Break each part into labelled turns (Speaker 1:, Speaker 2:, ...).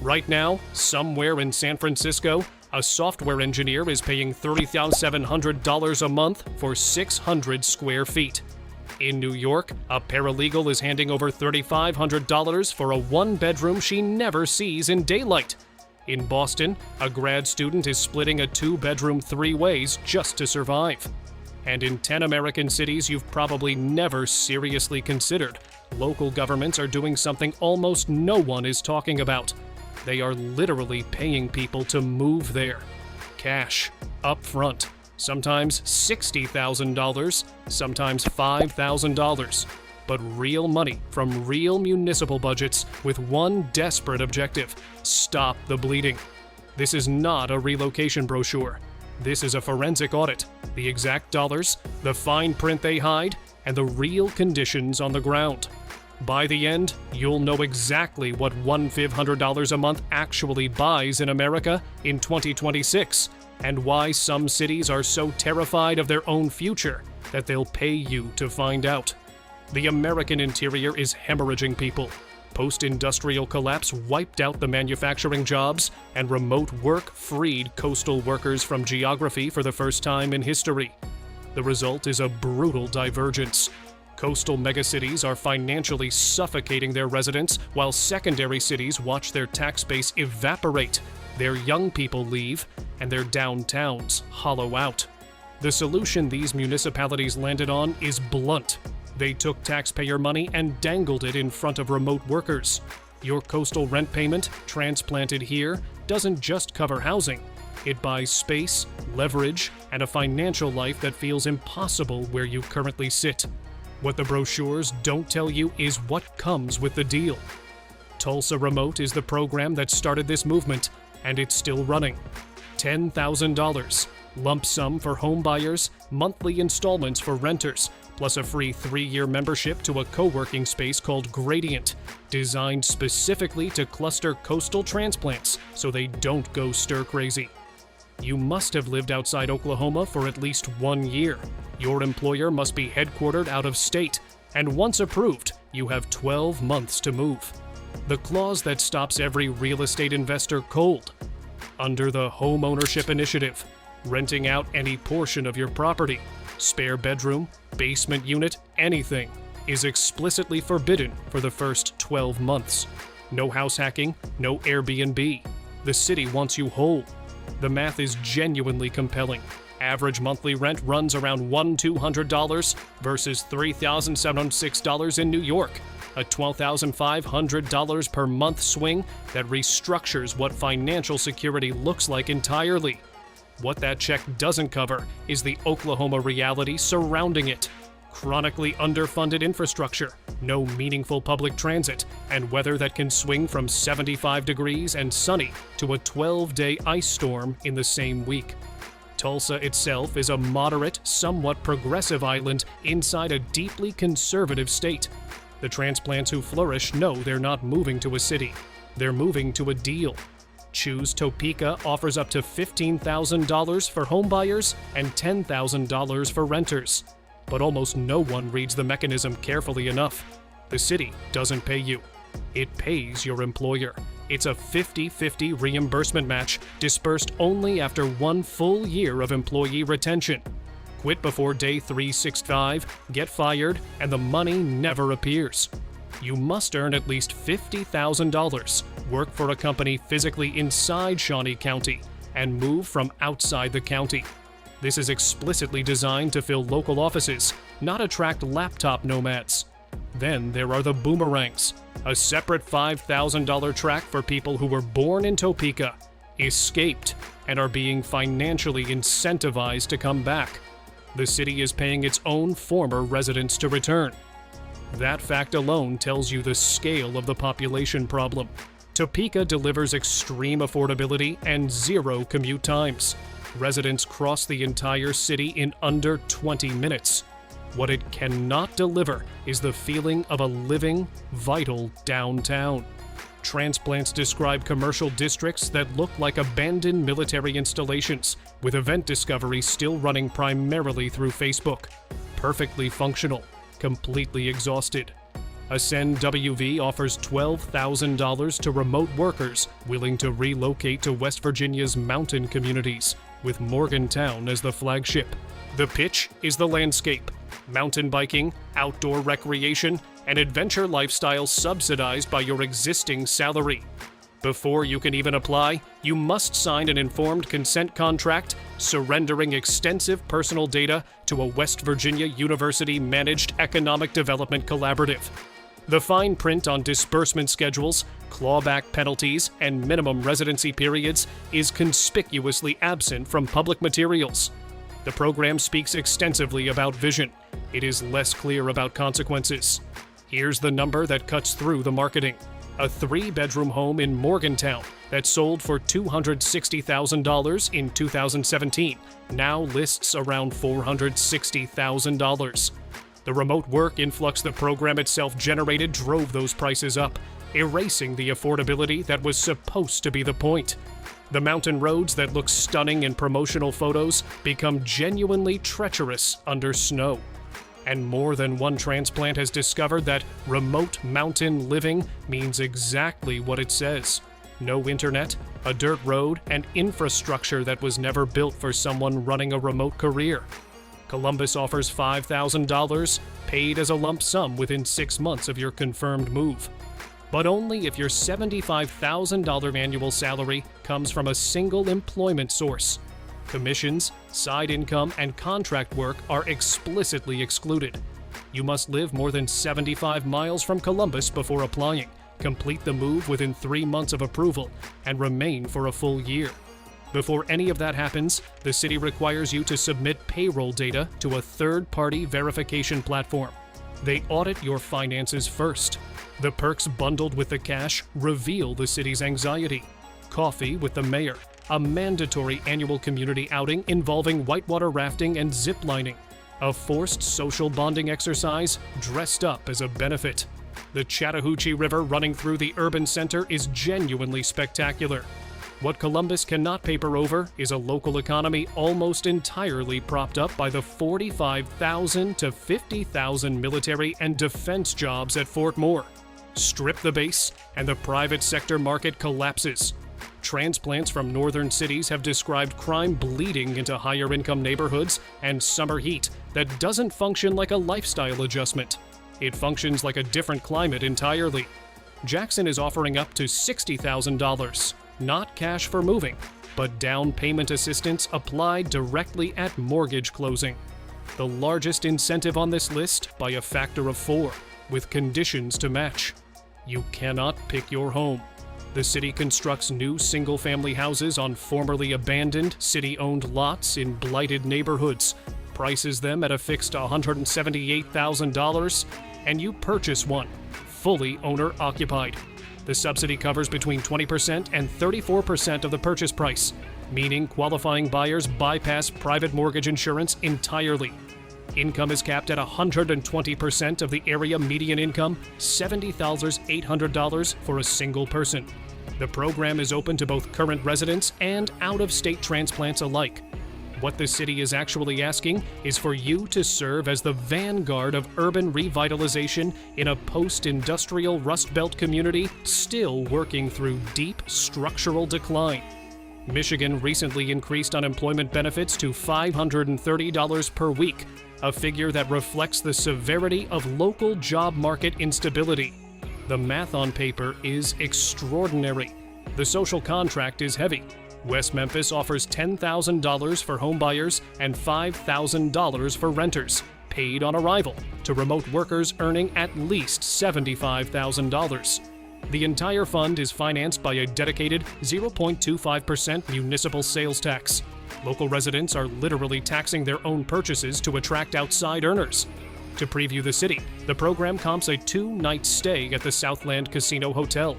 Speaker 1: Right now, somewhere in San Francisco, a software engineer is paying $30,700 a month for 600 square feet. In New York, a paralegal is handing over $3,500 for a one-bedroom she never sees in daylight. In Boston, a grad student is splitting a two-bedroom three ways just to survive. And in 10 American cities you've probably never seriously considered, local governments are doing something almost no one is talking about. They are literally paying people to move there. Cash, up front. Sometimes $60,000, sometimes $5,000. But real money from real municipal budgets with one desperate objective: stop the bleeding. This is not a relocation brochure. This is a forensic audit. The exact dollars, the fine print they hide, and the real conditions on the ground. By the end, you'll know exactly what $1,500 a month actually buys in America in 2026, and why some cities are so terrified of their own future that they'll pay you to find out. The American interior is hemorrhaging people. Post-industrial collapse wiped out the manufacturing jobs, and remote work freed coastal workers from geography for the first time in history. The result is a brutal divergence. Coastal megacities are financially suffocating their residents, while secondary cities watch their tax base evaporate, their young people leave, and their downtowns hollow out. The solution these municipalities landed on is blunt. They took taxpayer money and dangled it in front of remote workers. Your coastal rent payment, transplanted here, doesn't just cover housing. It buys space, leverage, and a financial life that feels impossible where you currently sit. What the brochures don't tell you is what comes with the deal. Tulsa Remote is the program that started this movement, and it's still running. $10,000, lump sum for home buyers, monthly installments for renters, plus a free 3-year membership to a co-working space called Gradient, designed specifically to cluster coastal transplants so they don't go stir-crazy. You must have lived outside Oklahoma for at least 1 year. Your employer must be headquartered out of state, and once approved, you have 12 months to move. The clause that stops every real estate investor cold. Under the Home Ownership Initiative, renting out any portion of your property, spare bedroom, basement unit, anything, is explicitly forbidden for the first 12 months. No house hacking, no Airbnb. The city wants you whole. The math is genuinely compelling. Average monthly rent runs around $1,200 versus $3,706 in New York, a $12,500 per month swing that restructures what financial security looks like entirely. What that check doesn't cover is the Oklahoma reality surrounding it. Chronically underfunded infrastructure, no meaningful public transit, and weather that can swing from 75 degrees and sunny to a 12-day ice storm in the same week. Tulsa itself is a moderate, somewhat progressive island inside a deeply conservative state. The transplants who flourish know they're not moving to a city. They're moving to a deal. Choose Topeka offers up to $15,000 for homebuyers and $10,000 for renters. But almost no one reads the mechanism carefully enough. The city doesn't pay you. It pays your employer. It's a 50-50 reimbursement match dispersed only after 1 full year of employee retention. Quit before day 365, get fired, and the money never appears. You must earn at least $50,000, work for a company physically inside Shawnee County, and move from outside the county. This is explicitly designed to fill local offices, not attract laptop nomads. Then there are the boomerangs, a separate $5,000 track for people who were born in Topeka, escaped, and are being financially incentivized to come back. The city is paying its own former residents to return. That fact alone tells you the scale of the population problem. Topeka delivers extreme affordability and 0 commute times. Residents cross the entire city in under 20 minutes. What it cannot deliver is the feeling of a living, vital downtown. Transplants describe commercial districts that look like abandoned military installations, with event discovery still running primarily through Facebook. Perfectly functional, completely exhausted. Ascend WV offers $12,000 to remote workers willing to relocate to West Virginia's mountain communities, with Morgantown as the flagship. The pitch is the landscape. Mountain biking, outdoor recreation, and adventure lifestyle subsidized by your existing salary. Before you can even apply, you must sign an informed consent contract surrendering extensive personal data to a West Virginia University-managed economic development collaborative. The fine print on disbursement schedules, clawback penalties, and minimum residency periods is conspicuously absent from public materials. The program speaks extensively about vision. It is less clear about consequences. Here's the number that cuts through the marketing. A 3-bedroom home in Morgantown that sold for $260,000 in 2017 now lists around $460,000. The remote work influx the program itself generated drove those prices up, erasing the affordability that was supposed to be the point. The mountain roads that look stunning in promotional photos become genuinely treacherous under snow. And more than one transplant has discovered that remote mountain living means exactly what it says. No internet, a dirt road, and infrastructure that was never built for someone running a remote career. Columbus offers $5,000, paid as a lump sum within 6 months of your confirmed move. But only if your $75,000 annual salary comes from a single employment source. Commissions, side income, and contract work are explicitly excluded. You must live more than 75 miles from Columbus before applying, complete the move within 3 months of approval, and remain for a full year. Before any of that happens, the city requires you to submit payroll data to a third-party verification platform. They audit your finances first. The perks bundled with the cash reveal the city's anxiety. Coffee with the mayor, a mandatory annual community outing involving whitewater rafting and zip lining, a forced social bonding exercise dressed up as a benefit. The Chattahoochee River running through the urban center is genuinely spectacular. What Columbus cannot paper over is a local economy almost entirely propped up by the 45,000 to 50,000 military and defense jobs at Fort Moore. Strip the base, and the private sector market collapses. Transplants from northern cities have described crime bleeding into higher-income neighborhoods and summer heat that doesn't function like a lifestyle adjustment. It functions like a different climate entirely. Jackson is offering up to $60,000. Not cash for moving, but down payment assistance applied directly at mortgage closing. The largest incentive on this list by a factor of 4, with conditions to match. You cannot pick your home. The city constructs new single-family houses on formerly abandoned, city-owned lots in blighted neighborhoods, prices them at a fixed $178,000, and you purchase one, fully owner-occupied. The subsidy covers between 20% and 34% of the purchase price, meaning qualifying buyers bypass private mortgage insurance entirely. Income is capped at 120% of the area median income, $70,800 for a single person. The program is open to both current residents and out-of-state transplants alike. What the city is actually asking is for you to serve as the vanguard of urban revitalization in a post-industrial Rust Belt community still working through deep structural decline. Michigan recently increased unemployment benefits to $530 per week, a figure that reflects the severity of local job market instability. The math on paper is extraordinary. The social contract is heavy. West Memphis offers $10,000 for homebuyers and $5,000 for renters, paid on arrival, to remote workers earning at least $75,000. The entire fund is financed by a dedicated 0.25% municipal sales tax. Local residents are literally taxing their own purchases to attract outside earners. To preview the city, the program comps a 2-night stay at the Southland Casino Hotel.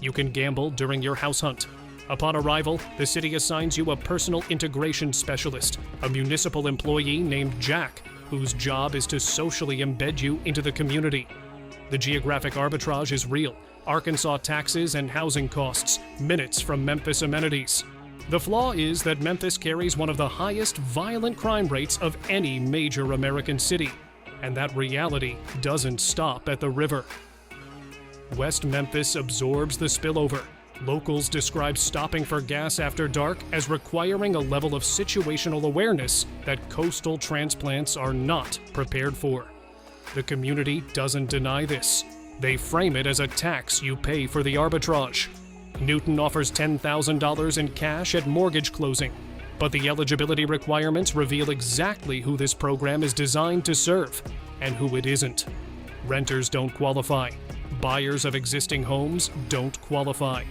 Speaker 1: You can gamble during your house hunt. Upon arrival, the city assigns you a personal integration specialist, a municipal employee named Jack, whose job is to socially embed you into the community. The geographic arbitrage is real. Arkansas taxes and housing costs, minutes from Memphis amenities. The flaw is that Memphis carries one of the highest violent crime rates of any major American city. And that reality doesn't stop at the river. West Memphis absorbs the spillover. Locals describe stopping for gas after dark as requiring a level of situational awareness that coastal transplants are not prepared for. The community doesn't deny this. They frame it as a tax you pay for the arbitrage. Newton offers $10,000 in cash at mortgage closing, but the eligibility requirements reveal exactly who this program is designed to serve and who it isn't. Renters don't qualify. Buyers of existing homes don't qualify.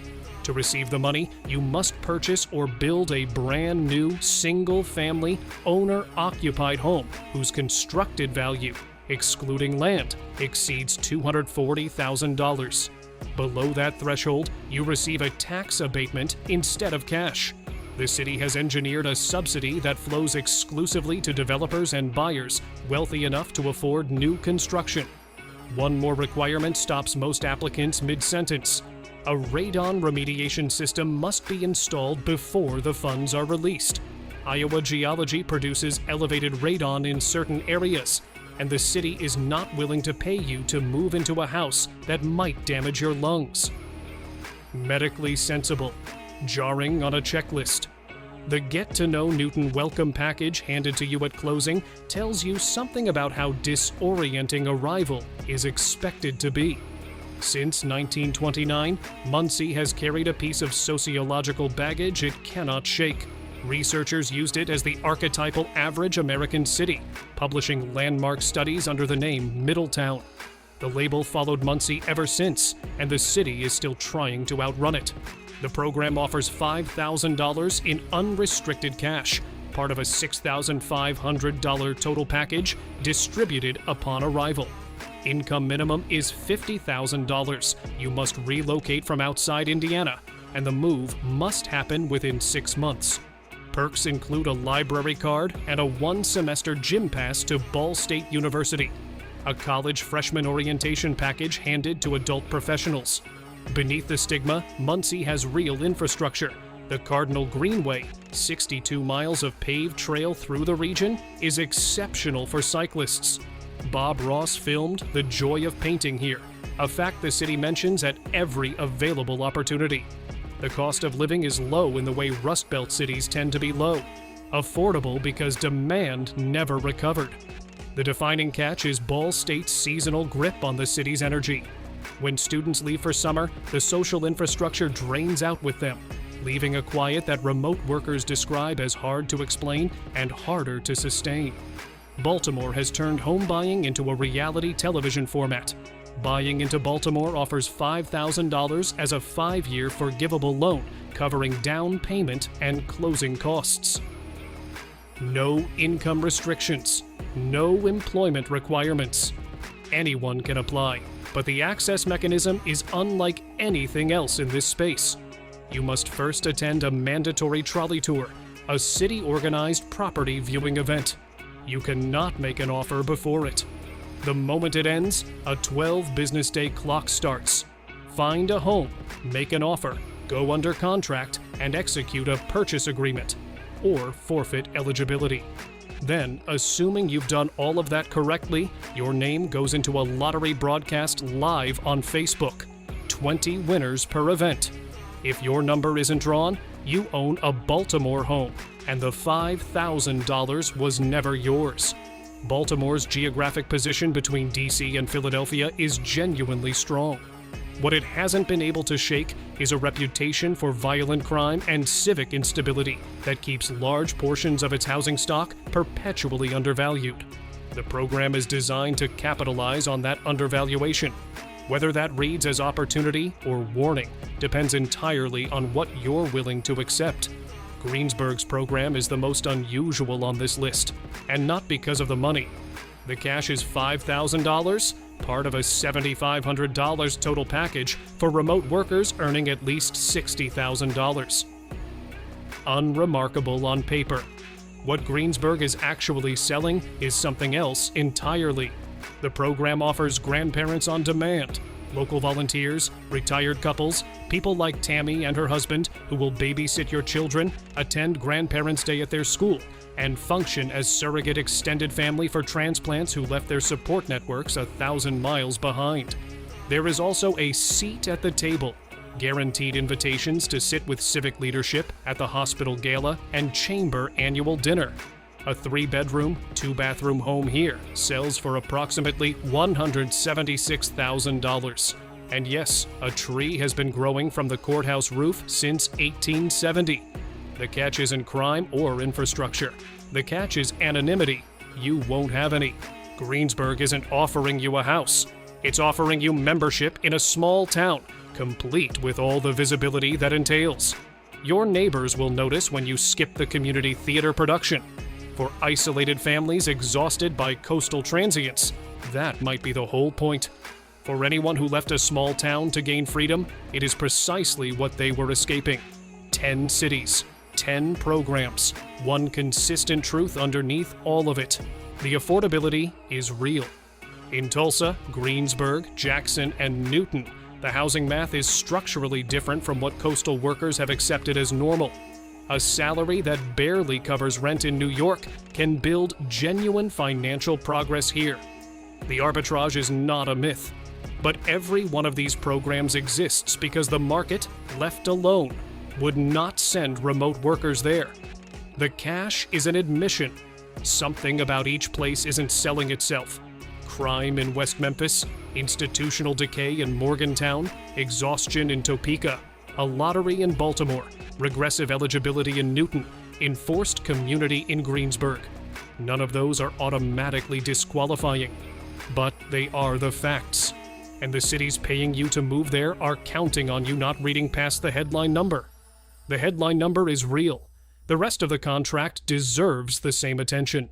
Speaker 1: To receive the money, you must purchase or build a brand new, single-family, owner-occupied home whose constructed value, excluding land, exceeds $240,000. Below that threshold, you receive a tax abatement instead of cash. The city has engineered a subsidy that flows exclusively to developers and buyers wealthy enough to afford new construction. One more requirement stops most applicants mid-sentence. A radon remediation system must be installed before the funds are released. Iowa Geology produces elevated radon in certain areas, and the city is not willing to pay you to move into a house that might damage your lungs. Medically sensible. Jarring on a checklist. The Get to Know Newton welcome package handed to you at closing tells you something about how disorienting arrival is expected to be. Since 1929, Muncie has carried a piece of sociological baggage it cannot shake. Researchers used it as the archetypal average American city, publishing landmark studies under the name Middletown. The label followed Muncie ever since, and the city is still trying to outrun it. The program offers $5,000 in unrestricted cash, part of a $6,500 total package distributed upon arrival. Income minimum is $50,000. You must relocate from outside Indiana, and the move must happen within 6 months. Perks include a library card and a one-semester gym pass to Ball State University, a college freshman orientation package handed to adult professionals. Beneath the stigma, Muncie has real infrastructure. The Cardinal Greenway, 62 miles of paved trail through the region, is exceptional for cyclists. Bob Ross filmed The Joy of Painting here, a fact the city mentions at every available opportunity. The cost of living is low in the way Rust Belt cities tend to be low. Affordable because demand never recovered. The defining catch is Ball State's seasonal grip on the city's energy. When students leave for summer, the social infrastructure drains out with them, leaving a quiet that remote workers describe as hard to explain and harder to sustain. Baltimore has turned home buying into a reality television format. Buying into Baltimore offers $5,000 as a 5-year forgivable loan, covering down payment and closing costs. No income restrictions. No employment requirements. Anyone can apply, but the access mechanism is unlike anything else in this space. You must first attend a mandatory trolley tour, a city-organized property viewing event. You cannot make an offer before it. The moment it ends, a 12-business-day clock starts. Find a home, make an offer, go under contract, and execute a purchase agreement, or forfeit eligibility. Then, assuming you've done all of that correctly, your name goes into a lottery broadcast live on Facebook. 20 winners per event. If your number isn't drawn, you own a Baltimore home, and the $5,000 was never yours. Baltimore's geographic position between DC and Philadelphia is genuinely strong. What it hasn't been able to shake is a reputation for violent crime and civic instability that keeps large portions of its housing stock perpetually undervalued. The program is designed to capitalize on that undervaluation. Whether that reads as opportunity or warning depends entirely on what you're willing to accept. Greensburg's program is the most unusual on this list, and not because of the money. The cash is $5,000, part of a $7,500 total package for remote workers earning at least $60,000. Unremarkable on paper. What Greensburg is actually selling is something else entirely. The program offers grandparents on demand, local volunteers, retired couples, people like Tammy and her husband who will babysit your children, attend Grandparents' Day at their school, and function as surrogate extended family for transplants who left their support networks 1,000 miles behind. There is also a seat at the table, guaranteed invitations to sit with civic leadership at the hospital gala and chamber annual dinner. A 3-bedroom, 2-bathroom home here sells for approximately $176,000. And yes, a tree has been growing from the courthouse roof since 1870. The catch isn't crime or infrastructure. The catch is anonymity. You won't have any. Greensburg isn't offering you a house. It's offering you membership in a small town, complete with all the visibility that entails. Your neighbors will notice when you skip the community theater production. For isolated families exhausted by coastal transients, that might be the whole point. For anyone who left a small town to gain freedom, it is precisely what they were escaping. 10 cities, 10 programs, one consistent truth underneath all of it. The affordability is real. In Tulsa, Greensburg, Jackson, and Newton, the housing math is structurally different from what coastal workers have accepted as normal. A salary that barely covers rent in New York can build genuine financial progress here. The arbitrage is not a myth, but every one of these programs exists because the market, left alone, would not send remote workers there. The cash is an admission. Something about each place isn't selling itself. Crime in West Memphis, institutional decay in Morgantown, exhaustion in Topeka, a lottery in Baltimore, regressive eligibility in Newton, enforced community in Greensburg. None of those are automatically disqualifying, but they are the facts. And the cities paying you to move there are counting on you not reading past the headline number. The headline number is real. The rest of the contract deserves the same attention.